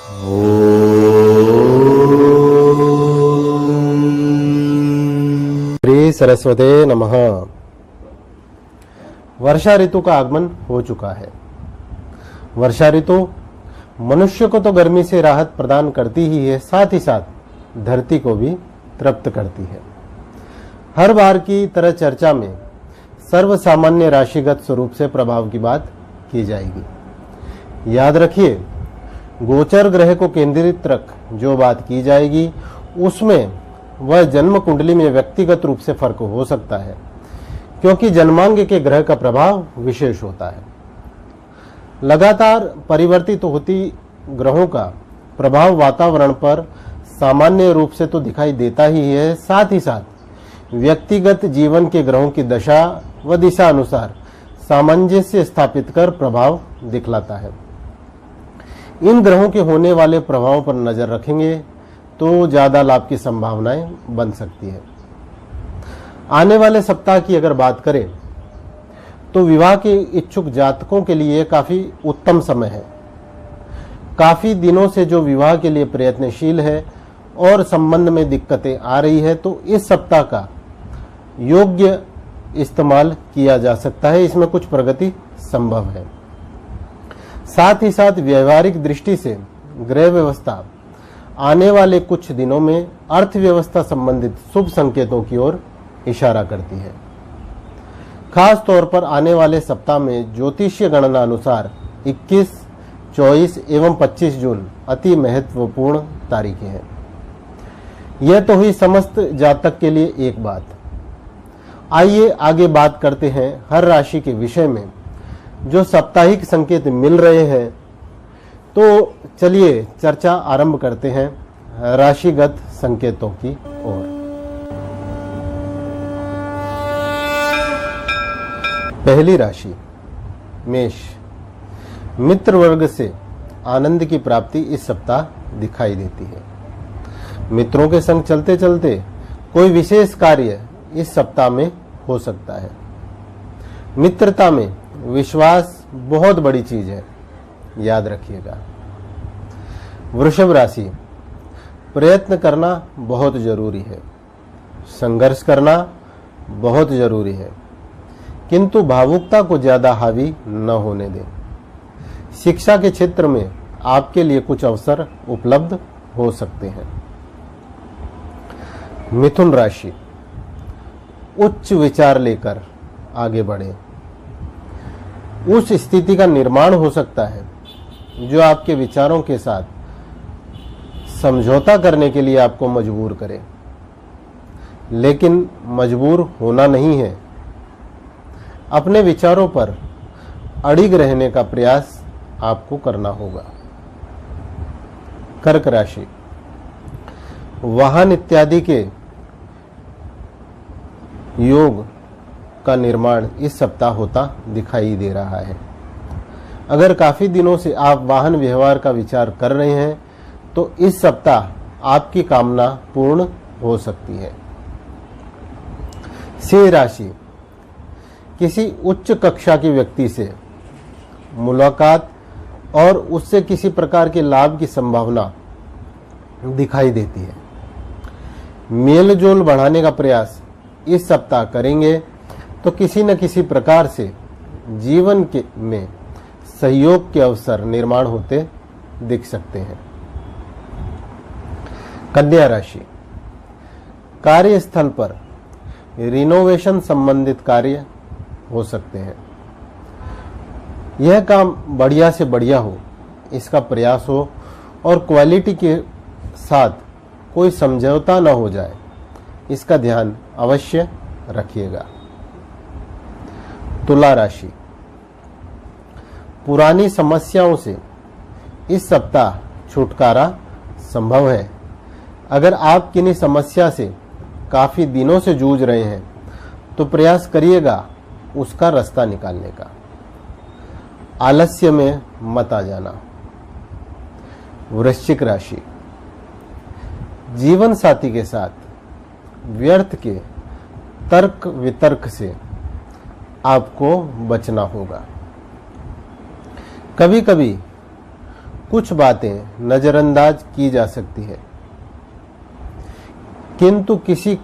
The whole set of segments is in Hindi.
श्री सरस्वते नमः। वर्षा ऋतु का आगमन हो चुका है। वर्षा ऋतु मनुष्य को तो गर्मी से राहत प्रदान करती ही है, साथ ही साथ धरती को भी तृप्त करती है। हर बार की तरह चर्चा में सर्वसामान्य राशिगत स्वरूप से प्रभाव की बात की जाएगी। याद रखिए, गोचर ग्रह को केंद्रित रख जो बात की जाएगी उसमें वह जन्म कुंडली में व्यक्तिगत रूप से फर्क हो सकता है, क्योंकि जन्मांग के ग्रह का प्रभाव विशेष होता है। लगातार परिवर्तित होती ग्रहों का प्रभाव वातावरण पर सामान्य रूप से तो दिखाई देता ही है, साथ ही साथ व्यक्तिगत जीवन के ग्रहों की दशा व दिशा अनुसार सामंजस्य स्थापित कर प्रभाव दिखलाता है। इन ग्रहों के होने वाले प्रभावों पर नजर रखेंगे तो ज्यादा लाभ की संभावनाएं बन सकती है। आने वाले सप्ताह की अगर बात करें तो विवाह के इच्छुक जातकों के लिए काफी उत्तम समय है। काफी दिनों से जो विवाह के लिए प्रयत्नशील है और संबंध में दिक्कतें आ रही है, तो इस सप्ताह का योग्य इस्तेमाल किया जा सकता है। इसमें कुछ प्रगति संभव है। साथ ही साथ व्यवहारिक दृष्टि से ग्रह व्यवस्था आने वाले कुछ दिनों में अर्थव्यवस्था संबंधित शुभ संकेतों की ओर इशारा करती है। खास तौर पर आने वाले सप्ताह में ज्योतिषीय गणना अनुसार 21, 24 एवं 25 जून अति महत्वपूर्ण तारीखें हैं। यह तो हुई समस्त जातक के लिए एक बात। आइए आगे बात करते हैं हर राशि के विषय में जो साप्ताहिक संकेत मिल रहे हैं। तो चलिए चर्चा आरंभ करते हैं राशिगत संकेतों की ओर। पहली राशि मेष। मित्र वर्ग से आनंद की प्राप्ति इस सप्ताह दिखाई देती है। मित्रों के संग चलते चलते कोई विशेष कार्य इस सप्ताह में हो सकता है। मित्रता में विश्वास बहुत बड़ी चीज है, याद रखिएगा। वृषभ राशि। प्रयत्न करना बहुत जरूरी है, संघर्ष करना बहुत जरूरी है, किंतु भावुकता को ज्यादा हावी न होने दें। शिक्षा के क्षेत्र में आपके लिए कुछ अवसर उपलब्ध हो सकते हैं। मिथुन राशि। उच्च विचार लेकर आगे बढ़ें। उस स्थिति का निर्माण हो सकता है जो आपके विचारों के साथ समझौता करने के लिए आपको मजबूर करे, लेकिन मजबूर होना नहीं है। अपने विचारों पर अड़िग रहने का प्रयास आपको करना होगा। कर्क राशि। वाहन इत्यादि के योग का निर्माण इस सप्ताह होता दिखाई दे रहा है। अगर काफी दिनों से आप वाहन व्यवहार का विचार कर रहे हैं तो इस सप्ताह आपकी कामना पूर्ण हो सकती है। सिंह राशि। किसी उच्च कक्षा के व्यक्ति से मुलाकात और उससे किसी प्रकार के लाभ की संभावना दिखाई देती है। मेल जोल बढ़ाने का प्रयास इस सप्ताह करेंगे तो किसी न किसी प्रकार से जीवन के में सहयोग के अवसर निर्माण होते दिख सकते हैं। कन्या राशि। कार्यस्थल पर रिनोवेशन संबंधित कार्य हो सकते हैं। यह काम बढ़िया से बढ़िया हो, इसका प्रयास हो और क्वालिटी के साथ कोई समझौता न हो जाए, इसका ध्यान अवश्य रखिएगा। तुला राशि। पुरानी समस्याओं से इस सप्ताह छुटकारा संभव है। अगर आप किन्हीं समस्या से काफी दिनों से जूझ रहे हैं तो प्रयास करिएगा उसका रास्ता निकालने का। आलस्य में मत आ जाना। वृश्चिक राशि। जीवन साथी के साथ व्यर्थ के तर्क वितर्क से आपको बचना होगा। कभी कभी कुछ बातें नजरअंदाज की जा सकती है, किंतु किसी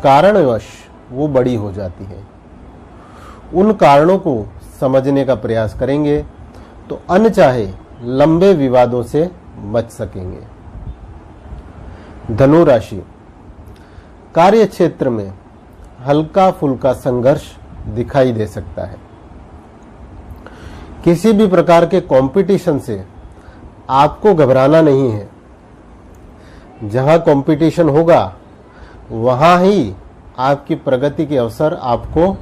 कारणवश वो बड़ी हो जाती है। उन कारणों को समझने का प्रयास करेंगे तो अनचाहे लंबे विवादों से बच सकेंगे। धनु राशि, कार्य क्षेत्र में हल्का फुल्का संघर्ष दिखाई दे सकता है। किसी भी प्रकार के कंपटीशन से आपको घबराना नहीं है। जहां कंपटीशन होगा वहां ही आपकी प्रगति के अवसर आपको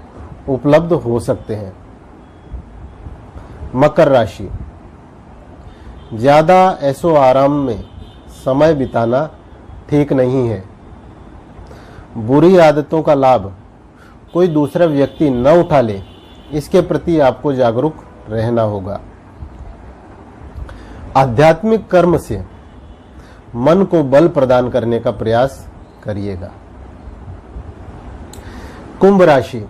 उपलब्ध हो सकते हैं। मकर राशि, ज्यादा ऐशो आराम में समय बिताना ठीक नहीं है। बुरी आदतों का लाभ कोई दूसरा व्यक्ति न उठा ले, इसके प्रति आपको जागरूक रहना होगा। आध्यात्मिक कर्म से मन को बल प्रदान करने का प्रयास करिएगा। कुंभ राशि,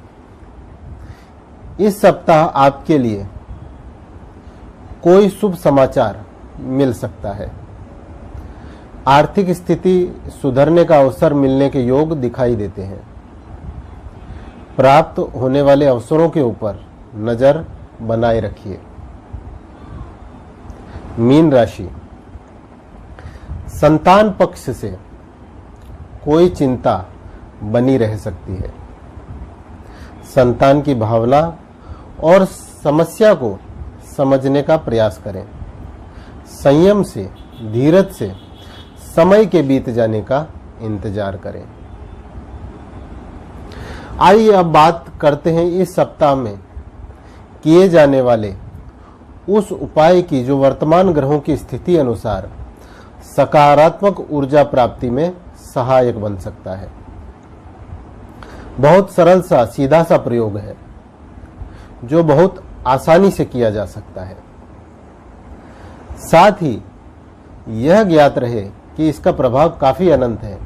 इस सप्ताह आपके लिए कोई शुभ समाचार मिल सकता है। आर्थिक स्थिति सुधरने का अवसर मिलने के योग दिखाई देते हैं। प्राप्त होने वाले अवसरों के ऊपर नजर बनाए रखिए। मीन राशि, संतान पक्ष से कोई चिंता बनी रह सकती है। संतान की भावना और समस्या को समझने का प्रयास करें। संयम से, धीरज से समय के बीत जाने का इंतजार करें। आइए अब बात करते हैं इस सप्ताह में किए जाने वाले उस उपाय की जो वर्तमान ग्रहों की स्थिति अनुसार सकारात्मक ऊर्जा प्राप्ति में सहायक बन सकता है। बहुत सरल सा सीधा सा प्रयोग है जो बहुत आसानी से किया जा सकता है। साथ ही यह ज्ञात रहे कि इसका प्रभाव काफी अनंत है,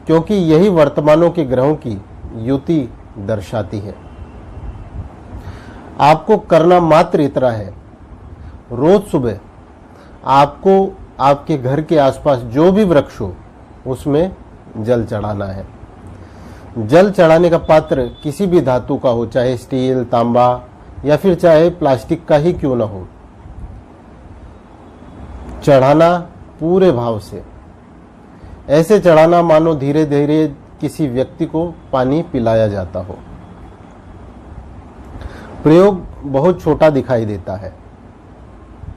क्योंकि यही वर्तमानों के ग्रहों की युति दर्शाती है। आपको करना मात्र इतना है, रोज सुबह आपको आपके घर के आसपास जो भी वृक्ष हो उसमें जल चढ़ाना है। जल चढ़ाने का पात्र किसी भी धातु का हो, चाहे स्टील, तांबा या फिर चाहे प्लास्टिक का ही क्यों ना हो। चढ़ाना पूरे भाव से, ऐसे चढ़ाना मानो धीरे धीरे किसी व्यक्ति को पानी पिलाया जाता हो। प्रयोग बहुत छोटा दिखाई देता है,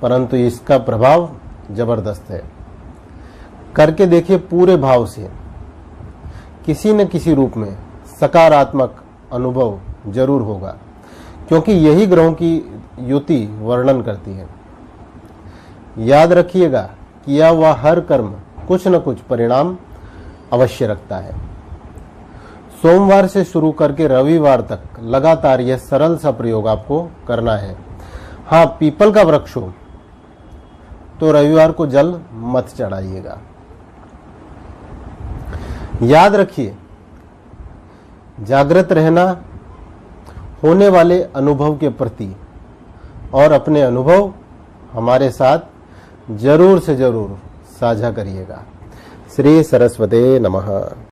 परंतु इसका प्रभाव जबरदस्त है। करके देखिए, पूरे भाव से किसी न किसी रूप में सकारात्मक अनुभव जरूर होगा, क्योंकि यही ग्रहों की युति वर्णन करती है। याद रखिएगा, किया हुआ हर कर्म कुछ न कुछ परिणाम अवश्य रखता है। सोमवार से शुरू करके रविवार तक लगातार यह सरल सा प्रयोग आपको करना है। हाँ, पीपल का वृक्ष हो तो रविवार को जल मत चढ़ाइएगा। याद रखिए, जागृत रहना, होने वाले अनुभव के प्रति, और अपने अनुभव हमारे साथ जरूर से जरूर साझा करिएगा। श्री सरस्वते नमः।